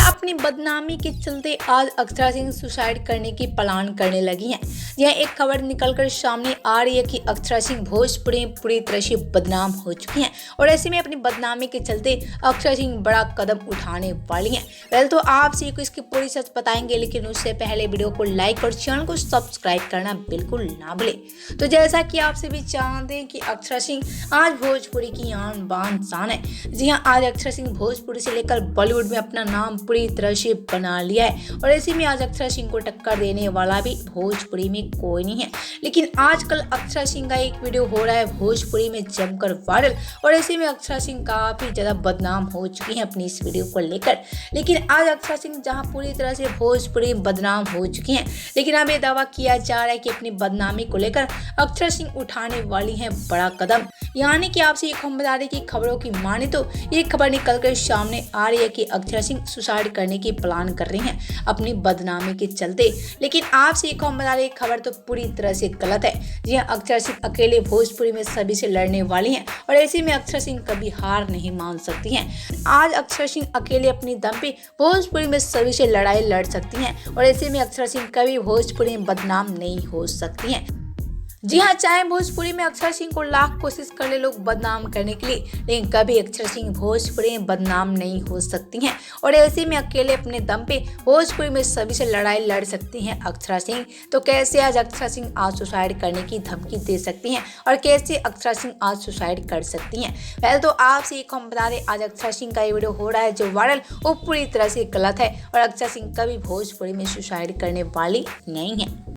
अपनी बदनामी के चलते आज अक्षरा सिंह सुसाइड करने की प्लान करने लगी हैं। यह एक खबर निकलकर सामने आ रही है कि अक्षरा सिंह भोजपुरी में पूरी तरह से बदनाम हो चुकी हैं और ऐसे में अपनी बदनामी के चलते अक्षरा सिंह बड़ा कदम उठाने वाली हैं। पहले तो आपसे को इसकी पूरी सच बताएंगे, लेकिन उससे पहले वीडियो को लाइक और चैनल को सब्सक्राइब करना बिल्कुल ना भूलें। तो जैसा कि आपसे भी जानते हैं कि अक्षरा सिंह आज भोजपुरी की आन बान शान है। जी हाँ, आज अक्षरा सिंह भोजपुरी से लेकर बॉलीवुड में अपना नाम पूरी तरह से बना लिया है और ऐसे में आज अक्षरा सिंह को टक्कर देने वाला भी भोजपुरी में कोई नहीं है। लेकिन आजकल अक्षरा सिंह का एक वीडियो हो रहा है भोजपुरी में जमकर वायरल और ऐसे में अक्षरा सिंह काफी ज्यादा बदनाम हो चुकी हैं अपनी इस वीडियो को लेकर। लेकिन आज अक्षरा सिंह जहां पूरी तरह से भोजपुरी में बदनाम हो चुकी हैं, लेकिन अब ये दावा किया जा रहा है कि अपनी बदनामी को लेकर अक्षरा सिंह उठाने वाली हैं बड़ा कदम। यानी कि आपसे एक हम बता दें कि खबरों की माने तो ये खबर निकलकर सामने आ रही है कि अक्षरा सिंह सुसाइड करने की प्लान कर रही हैं अपनी बदनामी के चलते। लेकिन आपसे एक हम बता दें खबर तो पूरी तरह से गलत है। जी हाँ, अक्षरा सिंह अकेले भोजपुरी में सभी से लड़ने वाली हैं और ऐसे में अक्षरा सिंह कभी हार नहीं मान सकती हैं। आज अक्षरा सिंह अकेले अपनी दम पे भोजपुरी में सभी से लड़ाई लड़ सकती हैं और ऐसे में अक्षरा सिंह कभी भोजपुरी में बदनाम नहीं हो सकती हैं। जी हाँ, चाहे भोजपुरी में अक्षरा सिंह को लाख कोशिश कर ले लोग बदनाम करने के लिए, लेकिन कभी अक्षरा सिंह भोजपुरी में बदनाम नहीं हो सकती हैं और ऐसे में अकेले अपने दम पे भोजपुरी में सभी से लड़ाई लड़ सकती हैं अक्षरा सिंह। तो कैसे आज अक्षरा सिंह आज सुसाइड करने की धमकी दे सकती हैं और कैसे अक्षरा सिंह आज सुसाइड कर सकती हैं? पहले तो आपसे एक हम बता दें, आज अक्षरा सिंह का ये वीडियो हो रहा है जो वायरल, वो पूरी तरह से गलत है और अक्षरा सिंह कभी भोजपुरी में सुसाइड करने वाली नहीं है।